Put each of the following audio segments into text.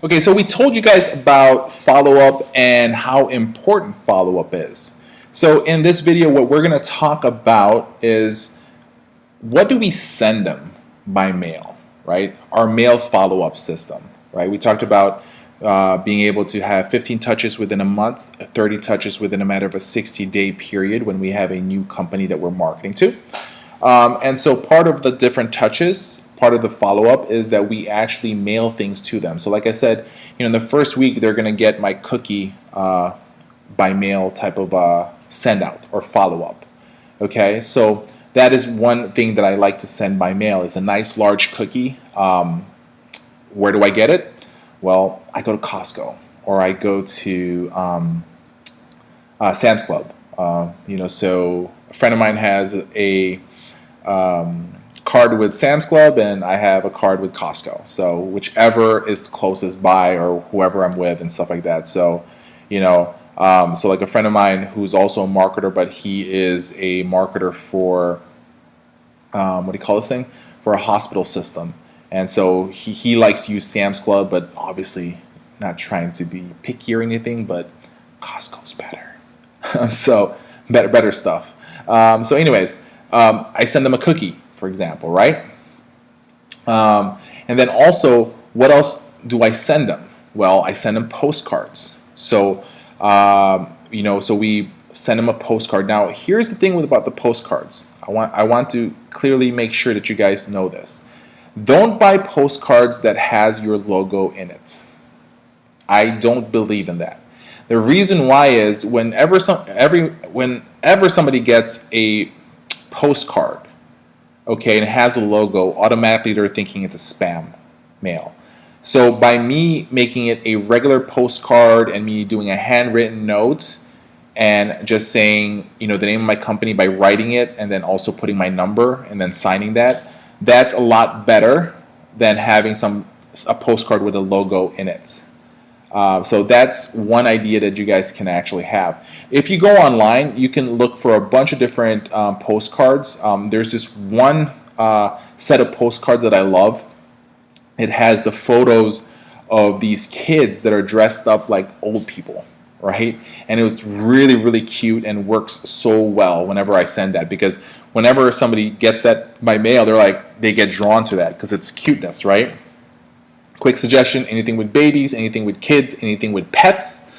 Okay, so we told you guys about follow-up and how important follow-up is. So in this video, what we're going to talk about is what do we send them by mail, right? Our mail follow-up system, right? We talked about being able to have 15 touches within a month, 30 touches within a matter of a 60-day period when we have a new company that we're marketing to. And so part of the different touches, part of the follow-up is that we actually mail things to them. So like I said, in the first week, they're going to get my cookie by mail type of send out or follow-up. Okay, so that is one thing that I like to send by mail. It's a nice large cookie. Where do I get it? Well, I go to Costco or I go to Sam's Club. So a friend of mine has a card with Sam's Club and I have a card with Costco. So whichever is closest by or whoever I'm with and stuff like that. So, so like a friend of mine who's also a marketer, but he is a marketer for, what do you call this thing? For a hospital system. And so he likes to use Sam's Club, but obviously not trying to be picky or anything, but Costco's better. So better stuff. So anyways, I send them a cookie, for example, right? And then also, what else do I send them? Well, I send them postcards. So, so we send them a postcard. Now, here's the thing about the postcards. I want to clearly make sure that you guys know this. Don't buy postcards that has your logo in it. I don't believe in that. The reason why is whenever somebody gets a postcard, okay, and it has a logo, automatically they're thinking it's a spam mail. So by me making it a regular postcard and me doing a handwritten note and just saying, the name of my company by writing it and then also putting my number and then signing that, that's a lot better than having a postcard with a logo in it. So that's one idea that you guys can actually have. If you go online, you can look for a bunch of different postcards. There's this one set of postcards that I love. It has the photos of these kids that are dressed up like old people, right? And it was really, really cute and works so well whenever I send that, because whenever somebody gets that by mail, they get drawn to that because it's cuteness, right? Quick suggestion, anything with babies, anything with kids, anything with pets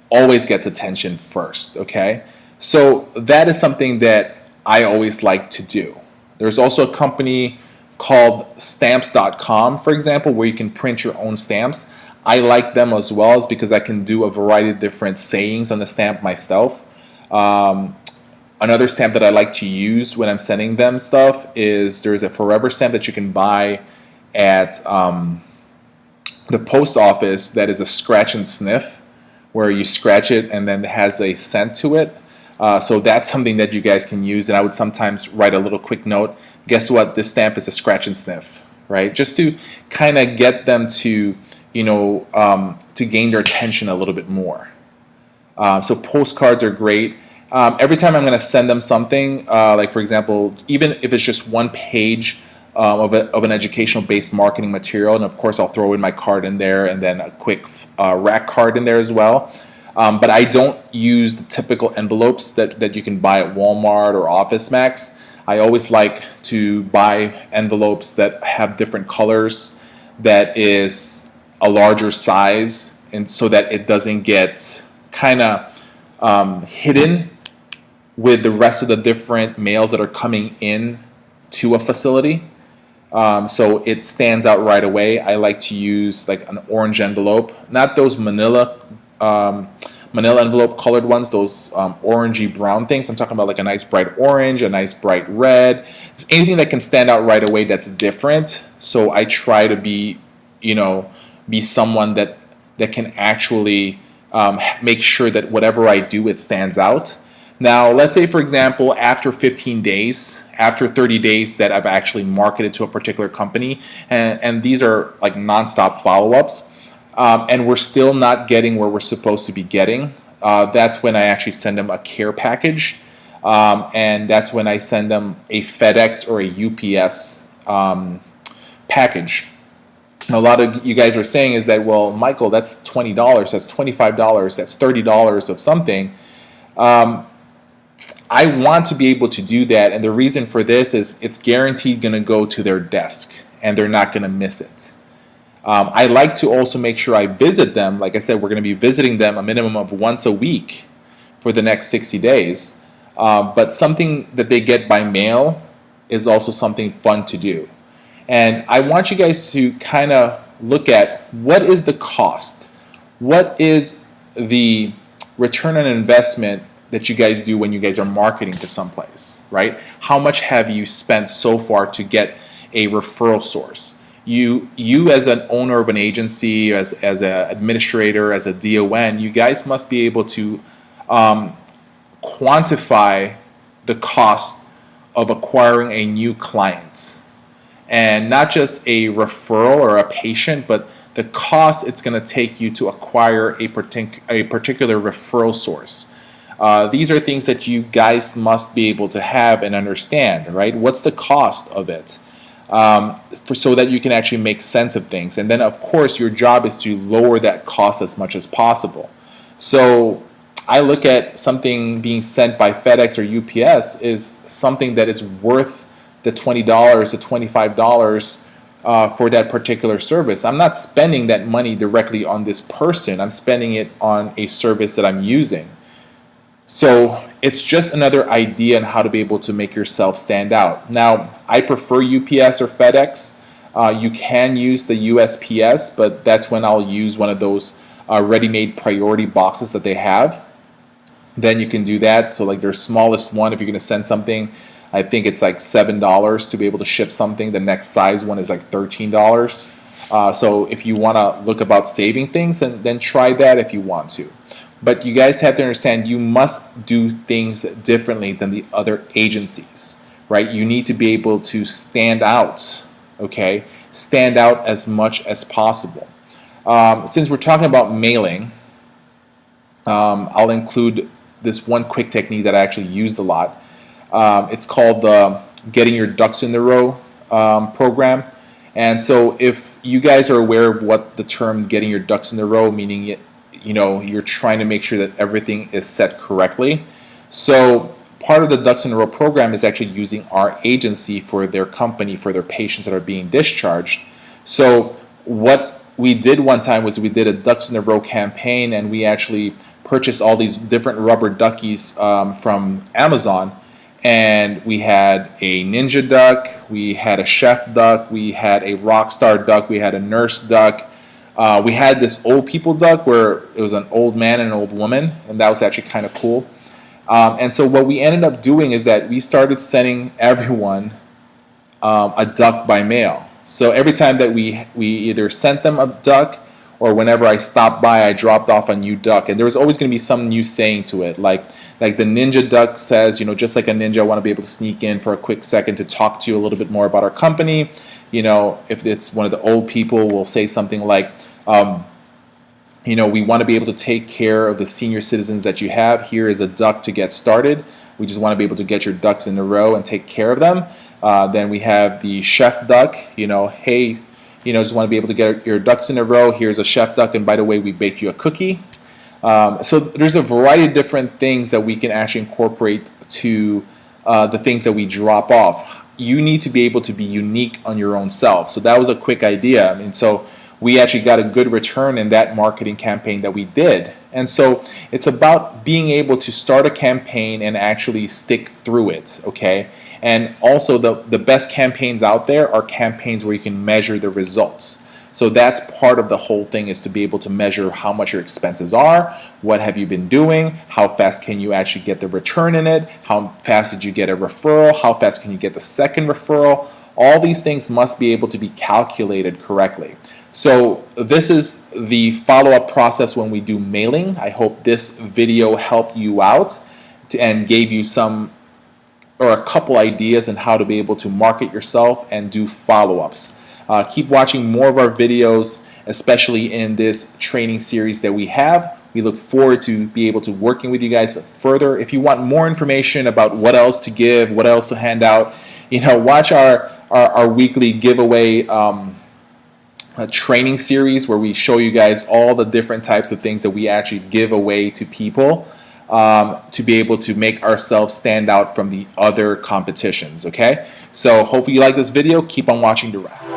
always gets attention first, okay? So that is something that I always like to do. There's also a company called stamps.com, for example, where you can print your own stamps. I like them as well because I can do a variety of different sayings on the stamp myself. Another stamp that I like to use when I'm sending them stuff is there's a forever stamp that you can buy at the post office that is a scratch and sniff, where you scratch it and then it has a scent to it. So that's something that you guys can use, and I would sometimes write a little quick note. Guess what? This stamp is a scratch and sniff, right? Just to kind of get them to, to gain their attention a little bit more. So postcards are great. Every time I'm going to send them something, like for example, even if it's just one page of an educational-based marketing material, and of course I'll throw in my card in there and then a quick rack card in there as well. But I don't use the typical envelopes that you can buy at Walmart or Office Max. I always like to buy envelopes that have different colors, that is a larger size, and so that it doesn't get kind of hidden with the rest of the different mails that are coming in to a facility. So it stands out right away. I like to use like an orange envelope, not those manila envelope colored ones, those orangey brown things. I'm talking about like a nice bright orange, a nice bright red, anything that can stand out right away that's different. So I try to be, be someone that can actually make sure that whatever I do, it stands out. Now, let's say, for example, after 15 days, after 30 days that I've actually marketed to a particular company, and these are like nonstop follow-ups, and we're still not getting where we're supposed to be getting, that's when I actually send them a care package, and that's when I send them a FedEx or a UPS package. a lot of you guys are saying is that, well, Michael, that's $20, that's $25, that's $30 of something. I want to be able to do that, and the reason for this is it's guaranteed going to go to their desk, and they're not going to miss it. I like to also make sure I visit them. Like I said, we're going to be visiting them a minimum of once a week for the next 60 days. But something that they get by mail is also something fun to do. And I want you guys to kind of look at what is the cost? What is the return on investment that you guys do when you guys are marketing to someplace, right? How much have you spent so far to get a referral source? You as an owner of an agency, as an administrator, as a DON, you guys must be able to quantify the cost of acquiring a new client. And not just a referral or a patient, but the cost it's going to take you to acquire a particular referral source. These are things that you guys must be able to have and understand, right? What's the cost of it? So that you can actually make sense of things. And then, of course, your job is to lower that cost as much as possible. So I look at something being sent by FedEx or UPS is something that is worth the $20 to $25 for that particular service. I'm not spending that money directly on this person. I'm spending it on a service that I'm using. So it's just another idea on how to be able to make yourself stand out. Now, I prefer UPS or FedEx. You can use the USPS, but that's when I'll use one of those ready-made priority boxes that they have. Then you can do that. So like their smallest one, if you're going to send something, I think it's like $7 to be able to ship something. The next size one is like $13. So if you want to look about saving things, then try that if you want to. But you guys have to understand you must do things differently than the other agencies, right? You need to be able to stand out, okay? Stand out as much as possible. Since we're talking about mailing, I'll include this one quick technique that I actually used a lot. It's called the Getting Your Ducks in a Row program. And so if you guys are aware of what the term getting your ducks in a row, meaning you're trying to make sure that everything is set correctly. So part of the Ducks in a Row program is actually using our agency for their company, for their patients that are being discharged. So what we did one time was we did a Ducks in a Row campaign, and we actually purchased all these different rubber duckies from Amazon. And we had a ninja duck, we had a chef duck, we had a rock star duck, we had a nurse duck. We had this old people duck where it was an old man and an old woman, and that was actually kind of cool. And so what we ended up doing is that we started sending everyone a duck by mail. So every time that we either sent them a duck, or whenever I stopped by, I dropped off a new duck. And there was always going to be some new saying to it. Like the ninja duck says, just like a ninja, I want to be able to sneak in for a quick second to talk to you a little bit more about our company. If it's one of the old people, we'll say something like, we want to be able to take care of the senior citizens that you have. Here is a duck to get started. We just want to be able to get your ducks in a row and take care of them. Then we have the chef duck, hey, just want to be able to get your ducks in a row. Here's a chef duck, and by the way, we baked you a cookie. So there's a variety of different things that we can actually incorporate to the things that we drop off. You need to be able to be unique on your own self. So that was a quick idea. So we actually got a good return in that marketing campaign that we did. And so it's about being able to start a campaign and actually stick through it, okay? And also the best campaigns out there are campaigns where you can measure the results. So that's part of the whole thing, is to be able to measure how much your expenses are, what have you been doing, how fast can you actually get the return in it, how fast did you get a referral, how fast can you get the second referral. All these things must be able to be calculated correctly. So this is the follow-up process when we do mailing. I hope this video helped you out and gave you some or a couple ideas on how to be able to market yourself and do follow-ups. Keep watching more of our videos, especially in this training series that we have. We look forward to be able to working with you guys further. If you want more information about what else to give, what else to hand out, watch our weekly giveaway a training series where we show you guys all the different types of things that we actually give away to people to be able to make ourselves stand out from the other competitions. Okay, so hopefully you like this video. Keep on watching the rest.